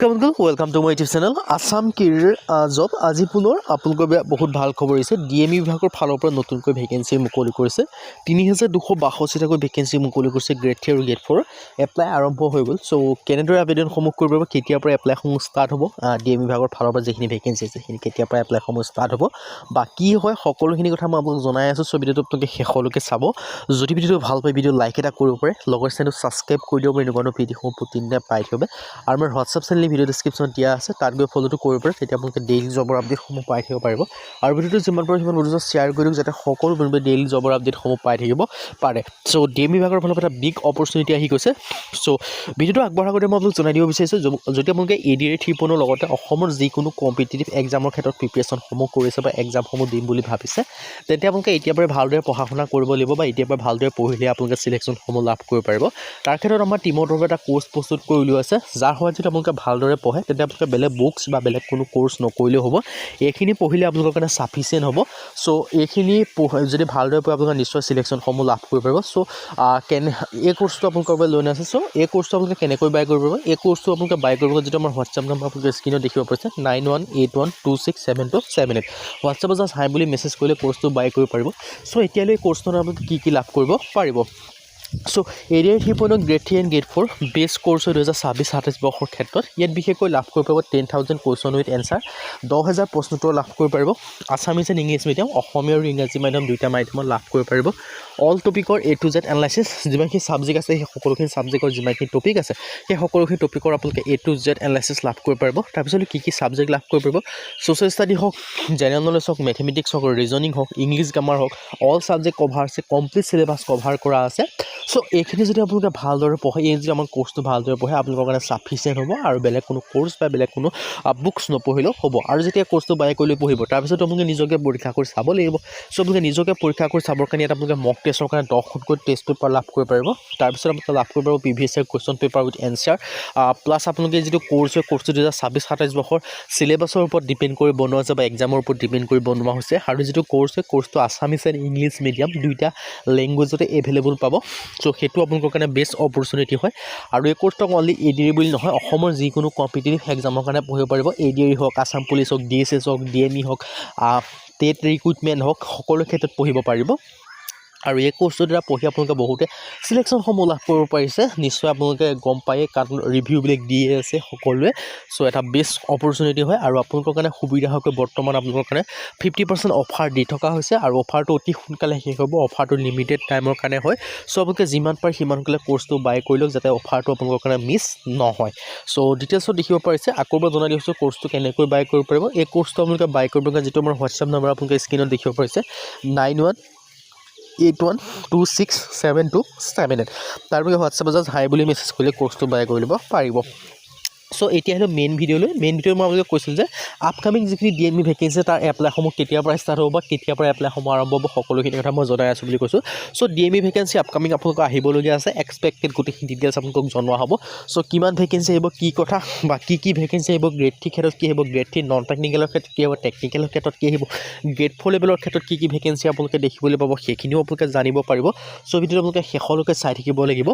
Welcome to my YouTube channel. Assam Career Job. আজি পুনৰ আপোনালোকৰ বহুত ভাল খবৰ হৈছে ডিএমই বিভাগৰ ফালৰ পৰা নতুনকৈ ভেকেন্সি মুকলি কৰিছে 3262 ভেকেন্সি মুকলি কৰিছে গ্ৰেড 3 আৰু গ্ৰেড 4 এপ্লাই আৰম্ভ হৈ গ'ল সো কেনেদৰে আবেদনসমূহ কৰিব কেতিয়াৰ পৰা এপ্লাইসমূহ ষ্টাৰ্ট হ'ব ডিএমই বিভাগৰ ফালৰ পৰা যিখিনি ভেকেন্সি আছে সেইখিনি কেতিয়াৰ পৰা এপ্লাইসমূহ ষ্টাৰ্ট হ'ব বা কি হয় সকলোখিনি কথা মই আপোনালোকক জনাই আছো সো ভিডিওটো আপোনালোকে শেষলৈকে চাব যদি ভিডিওটো ভাল পায় ভিডিও লাইক এটা কৰিব পাৰে লগৰ চেনেলটো সাবস্ক্ৰাইব কৰি দিব পাৰে এনেকুৱা ভিডিওসমূহ প্ৰতিদিনে পাই থাকিব আৰু মোৰ হোৱাটছআপ চেনেল ভিডিও ডেসক্ৰিপশনত দিয়া আছে তাত গৈ ফলোটো কৰিব পাৰে তেতিয়া আপোনালোকে ডেইলি জবৰ আপডেটসমূহ পাই থাকিব পাৰিব আৰু ভিডিওটো যিমান পাৰে সিমান ভিডিও শ্বেয়াৰ কৰি দিয়ক যাতে সকলো বন্ধুৱে ডেইলি জবৰ আপডেটসমূহ পাই থাকিব পাৰে সো ডিএমই বিভাগৰ ফালৰ পৰা এটা বিগ অপৰচুনিটি আহি গৈছে সো ভিডিওটো আগবঢ়া কৰি মই আপোনালোকক জনাই দিব বিচাৰিছো যদি আপোনালোকে এডিআৰ 3.0 লগতে অসমৰ যিকোনো কম্পিটিটিভ এক্সামৰ ক্ষেত্ৰত প্ৰিপাৰেচনসমূহ কৰিছে বা এক্সামসমূহ দিম বুলি ভাবিছে তেতিয়া আপোনালোকে এতিয়াৰ পৰা ভালদৰে পঢ়া শুনা কৰিব লাগিব বা এতিয়াৰ পৰা ভালদৰে পঢ়িলে আপোনালোকে সিলেকশনসমূহ লাভ কৰিব পাৰিব তাৰ ক্ষেত্ৰত আমাৰ টিমৰ তৰফৰ এটা কোৰ্স প্ৰস্তুত কৰি উলিওৱা আছে যাৰ সহায়ত যদি আপোনালোকে ভালদৰে পঢ়ে তেতিয়া আপোনালোকে বেলেগ বুকস বা বেলেগ কোনো কোৰ্স নকৰিলেও হ'ব এইখিনি পঢ়িলে আপোনালোকৰ কাৰণে সাফিচিয়েন্ট হ'ব সো এইখিনি যদি ভালদৰে পঢ়ে আপোনালোকে নিশ্চয় সিলেকশনসমূহ লাভ কৰিব পাৰিব সো এই কোৰ্সটো আপোনালোকৰ বাবে লৈ আছে সো এই কোৰ্সটো আপোনালোকে কেনেকৈ বাই কৰিব পাৰিব এই কোৰ্সটো আপোনালোকে বাই কৰিব যেটো আমাৰ হোৱাটছআপ নম্বৰ আপোনালোকে স্ক্ৰিনত দেখিব পাৰিছে 9181267278 হোৱাটছআপত জাস্ট হাই বুলি মেছেজ কৰিলে কোৰ্সটো বাই কৰিব পাৰিব সো এতিয়ালৈ কোৰ্সটোৰ আপোনালোকে কি লাভ কৰিব পাৰিব so ADR 3.0 grade 3 and grade 4 base course 2026-27 বৰ্ষৰ ক্ষেত্ৰত ইয়াত বিশেষকৈ লাভ কৰিব পাৰিব 10000 কোৱেশ্চন উইথ এনসাৰ 10000 প্ৰশ্নোত্তৰ লাভ কৰিব পাৰিব Assamese and English medium Asomiya আৰু ইংৰাজী মাধ্যম দুইটা মাধ্যমত লাভ কৰিব পাৰিব অল টপিকৰ A to Z এনালাইসিস যিমানখিনি সাবজেক্ট আছে সেই সকলোখিনি সাবজেক্টৰ যিমানখিনি টপিক আছে সেই সকলোখিনি টপিকৰ আপোনালোকে A to Z এনালাইসিস লাভ কৰিব পাৰিব তাৰ পিছত কি সাবজেক্ট লাভ কৰিব পাৰিব সোশ্যাল ষ্টাডি হওক জেনাৰেল নলেজ হওক ম্যাথমেটিক্স হওক ৰিজনিং হওক ইংলিছ গ্ৰামাৰ হওক অল সাবজেক্ট কভাৰ আছে কমপ্লিট সিলেবাস কভাৰ কৰা আছে সো এইখিনি যদি আপোনালোকে ভালদৰে পঢ়ে এই যদি আমাৰ কোৰ্সটো ভালদৰে পঢ়ে আপোনালোকৰ কাৰণে সাফিচিয়েন্ট হ'ব আৰু বেলেগ কোনো কোৰ্স বা বেলেগ কোনো বুকস নপঢ়িলেও হ'ব আৰু যেতিয়া কোৰ্সটো বাই কৰি পঢ়িব তাৰ পিছত আপোনালোকে নিজকে পৰীক্ষা কৰি চাব লাগিব সো আপোনালোকে নিজকে পৰীক্ষা কৰি চাবৰ কাৰণে এটা আপোনালোকে মক টেষ্টৰ কাৰণে 10খনকৈ টেষ্ট পেপাৰ লাভ কৰিব পাৰিব তাৰ পিছত আপোনালোকে লাভ কৰিব পাৰিব previous year question paper with answer plus আপোনালোকে যেটো কোৰ্স হয় কোৰ্সটো 2026-27 বৰ্ষৰ সিলেবাসৰ ওপৰত ডিপেন্ড কৰি বনোৱা আছে বা এক্সামৰ ওপৰত ডিপেন্ড কৰি বনোৱা হৈছে আৰু যেটো কোৰ্স হয় কোৰ্সটো আছামিজ এণ্ড ইংলিছ মিডিয়াম দুইটা ল্যাঙ্গুৱেজতে এভেইলেবল পাব সো হেতু আপোনালোকৰ কাৰণে বেষ্ট অপৰচুনিটি হয় আৰু এই কোৰ্সটো অনলি এডিআৰ বুলি নহয় অসমৰ যিকোনো কম্পিটিটিভ এক্সামৰ কাৰণে পঢ়িব পাৰিব এডিআৰ হওক আসাম পুলিচ হওক ডিএছএছ হওক ডিএমই হওক টেট ৰিক্ৰুটমেন্ট হওক সকলো ক্ষেত্ৰত পঢ়িব পাৰিব আৰু এই কোৰ্সটোৰ দ্বাৰা পঢ়ি আপোনালোকে বহুতে সিলেকশনসমূহ লাভ কৰিব পাৰিছে নিশ্চয় আপোনালোকে গম পায় কাৰণ ৰিভিউ বিলাক দিয়ে আছে সকলোৱে সো এটা বেষ্ট অপৰচুনিটি হয় আৰু আপোনালোকৰ কাৰণে সুবিধা হয় বৰ্তমান আপোনালোকৰ কাৰণে 50% অফাৰ দি থকা হৈছে আৰু অফাৰটো অতি সোনকালে শেষ হ'ব অফাৰটো লিমিটেড টাইমৰ কাৰণে হয় সো আপোনালোকে যিমান পাৰে সিমান সোনকালে কোৰ্সটো বাই কৰি লওক যাতে অফাৰটো আপোনালোকৰ কাৰণে মিছ নহয় সো ডিটেইলছত দেখিব পাৰিছে আকৌ এবাৰ জনাই দিছো কোৰ্সটো কেনেকৈ বাই কৰিব পাৰিব এই কোৰ্সটো আপোনালোকে বাই কৰিব কাৰণে যেটো আমাৰ হোৱাটছআপ নম্বৰ আপোনালোকে স্ক্ৰিনত দেখিব পাৰিছে 9181267278 তাৰ বাবে হোৱাটছআপত জাস্ট হাই বুলি মেছেজ কৰিলে কোৰ্সটো বাই কৰি ল'ব পাৰিব সো এতিয়া হলো মেইন ভিডিও মই আপোনালোকক কৈছিল যে আপকামিং যিখিনি ডিএমই ভেকেন্সি তাৰ এপ্লাইসমূহ কেতিয়াৰ পৰা ষ্টাৰ্ট হ'ব বা কেতিয়াৰ পৰা এপ্লাইসমূহ আৰম্ভ হ'ব সকলোখিনি কথা মই জনাই আছো বুলি কৈছো সো ডিএমই ভেকেন্সি আপকামিং আপোনালোকক আহিবলগীয়া আছে এক্সপেক্টেড গোটেই ডিটেইলছ আপোনালোকক জনোৱা হ'ব সো কিমান ভেকেন্সি আহিব কি কথা বা কি ভেকেন্সি আহিব গ্ৰেড 3 ক্ষেত্ৰত কি আহিব গ্ৰেড 3 নন টেকনিক্যালৰ ক্ষেত্ৰত কি হ'ব টেকনিক্যালৰ ক্ষেত্ৰত কি আহিব গ্ৰেড 4 লেভেলৰ ক্ষেত্ৰত কি ভেকেন্সি আপোনালোকে দেখিবলৈ পাব সেইখিনিও আপোনালোকে জানিব পাৰিব সো ভিডিওটো আপোনালোকে শেষলৈকে চাই থাকিব লাগিব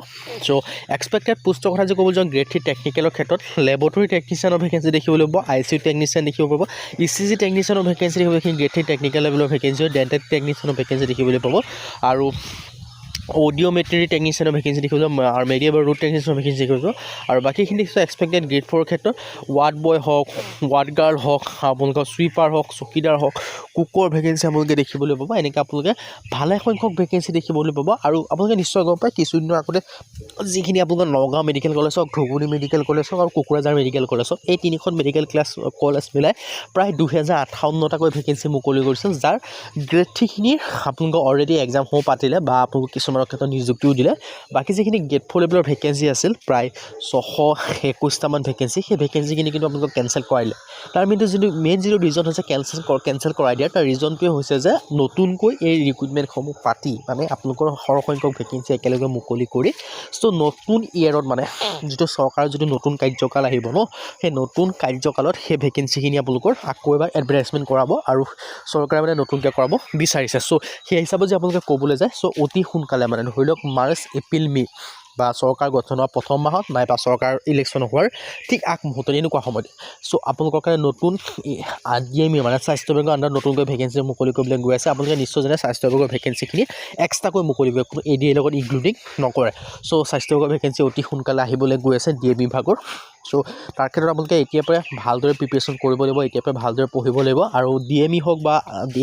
সো এক্সপেক্টেড পোষ্টৰ কথা যে ক'ব যাওঁ গ্ৰেড 3 টেকনিক্যালৰ ক্ষেত্ৰত ল্যাবৰেটৰী টেকনিচিয়ানৰ ভেকেন্সি দেখিবলৈ পাব আইসিইউ টেকনিচিয়ান দেখিব পাব ইসিজি টেকনিচিয়ানৰ ভেকেন্সি দেখিব গ্ৰেড 3 টেকনিক্যাল লেভেলৰ ভেকেন্সি ডেন্টেল টেকনিচিয়ানৰ ভেকেন্সি দেখিবলৈ পাব আৰু অডিওমেট্ৰি টেকনিচিয়ানৰ ভেকেন্সি দেখিবলৈ আৰু মিডিয়া বা ৰুট টেকনিচিয়ানৰ ভেকেন্সি দেখিবলৈ আৰু বাকিখিনি এক্সপেক্টেড গ্ৰেড 4 ক্ষেত্ৰত ৱাৰ্ড বয় হওক ৱাৰ্ড গাৰ্ল হওক আপোনালোকৰ সুইপাৰ হওক চকীদাৰ হওক কুকৰ ভেকেন্সি আপোনালোকে দেখিবলৈ পাব এনেকৈ আপোনালোকে ভালে সংখ্যক ভেকেন্সি দেখিবলৈ পাব আৰু আপোনালোকে নিশ্চয় গম পায় কিছুদিনৰ আগতে যিখিনি আপোনালোকৰ নগাঁও মেডিকেল কলেজ হওক ঘুগুনি মেডিকেল কলেজ হওক আৰু কোকৰাঝাৰ মেডিকেল কলেজ হওক এই তিনিখন মেডিকেল কলেজ মিলাই প্ৰায় 2058টাকৈ ভেকেন্সি মুকলি কৰিছিল যাৰ গ্ৰেড 3 খিনিৰ আপোনালোকে অলৰেডি এক্সামসমূহ পাতিলে বা আপোনালোকে কিছুমানৰ ক্ষেত্ৰত নিযুক্তিও দিলে বাকি যিখিনি গ্ৰেড 4 লেভেলৰ ভেকেন্সি আছিল প্ৰায় 621টামান ভেকেন্সি সেই ভেকেন্সিখিনি কিন্তু আপোনালোকে কেনসেল কৰাইলে তাৰ মেইন যিটো ৰিজন হৈছে কেনসেল কৰাই দিয়াৰ তাৰ ৰিজনটোৱে হৈছে যে নতুনকৈ এই ৰিক্ৰুটমেন্টসমূহ পাতি মানে আপোনালোকৰ সৰহসংখ্যক ভেকেন্সি একেলগে মুকলি কৰি সো নতুন ইয়াৰত মানে যেটো চৰকাৰৰ যেটো নতুন কাৰ্যকাল আহিব ন সেই নতুন কাৰ্যকালত সেই ভেকেন্সিখিনি আপোনালোকৰ আকৌ এবাৰ এডভাৰটাইজমেন্ট কৰাব আৰু চৰকাৰে মানে নতুনকৈ কৰাব বিচাৰিছে সো সেই হিচাপত যে আপোনালোকে ক'বলৈ যায় সো অতি সোনকালে মানে ধৰি লওক মাৰ্চ এপ্ৰিল মে বা চৰকাৰ গঠন হোৱা প্ৰথম মাহত নাইবা চৰকাৰ ইলেকশ্যন হোৱাৰ ঠিক আগমুহূৰ্তত এনেকুৱা সময়ত। চ' আপোনালোকৰ কাৰণে নতুন DME মানে স্বাস্থ্য বিভাগৰ আণ্ডাৰত নতুনকৈ ভেকেঞ্চি মুকলি কৰিবলৈ গৈ আছে। আপোনালোকে নিশ্চয় জানে স্বাস্থ্য বিভাগৰ ভেকেঞ্চিখিনি এক্সট্ৰাকৈ মুকলি কৰিব, কোনো ADA লগত ইনক্লুডিং নকৰে। চ' স্বাস্থ্য বিভাগৰ ভেকেঞ্চি অতি সোনকালে আহিবলৈ গৈ আছে DME বিভাগৰ। চ' তাৰ ক্ষেত্ৰত আপোনালোকে এতিয়াৰ পৰাই ভালদৰে প্ৰিপেৰেশ্যন কৰিব লাগিব, এতিয়াৰ পৰাই ভালদৰে পঢ়িব লাগিব। আৰু DME হওক বা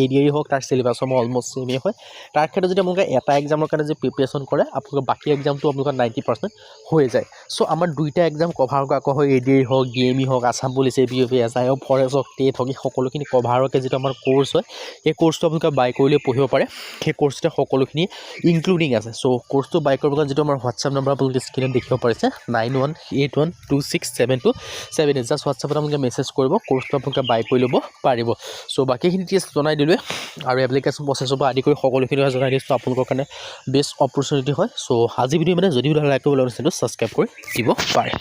ADA হওক তাৰ চিলেবাছসমূহ অলমষ্ট চেমেই হয়। তাৰ ক্ষেত্ৰত যদি আপোনালোকে এটা এক্সামৰ কাৰণে যদি প্ৰিপেৰেশ্যন কৰে আপোনালোকৰ বাকী এক্সামটো আপোনালোকৰ 90% হৈ যায়। চ' আমাৰ দুইটা এক্সাম কভাৰ কৰা হয়, ADA হওক DME হওক আছাম পুলিচ ABF SI হওক ফৰেষ্ট হওক টেট হওক, এই সকলোখিনি কভাৰকে যিটো আমাৰ কোৰ্চ হয় সেই কোৰ্চটো আপোনালোকে বাই কৰিলে পঢ়িব পাৰে। সেই কোৰ্চতে সকলোখিনি ইনক্লুডিং আছে। চ' কোৰ্চটো বাই কৰিব কাৰণে যিটো আমাৰ হোৱাটছআপ নম্বৰ আপোনালোকে স্ক্ৰীনত দেখিব পাৰিছে 9181267278, জাষ্ট হোৱাটছআপত আপোনালোকে মেছেজ কৰিব, কোৰ্চটো আপোনালোকে বাই কৰি ল'ব পাৰিব। চ' বাকীখিনি টেষ্ট জনাই দিলোৱে আৰু এপ্লিকেশ্যন প্ৰচেছৰ পৰা আদি কৰি সকলোখিনি জনাই দিছোঁ, আপোনালোকৰ কাৰণে বেষ্ট অপৰচুনিটি হয়। চ' আজি ভিডিঅ' মানে যদি লাইক কৰিব চেনেলটো ছাবস্ক্ৰাইব কৰি দিব পাৰে।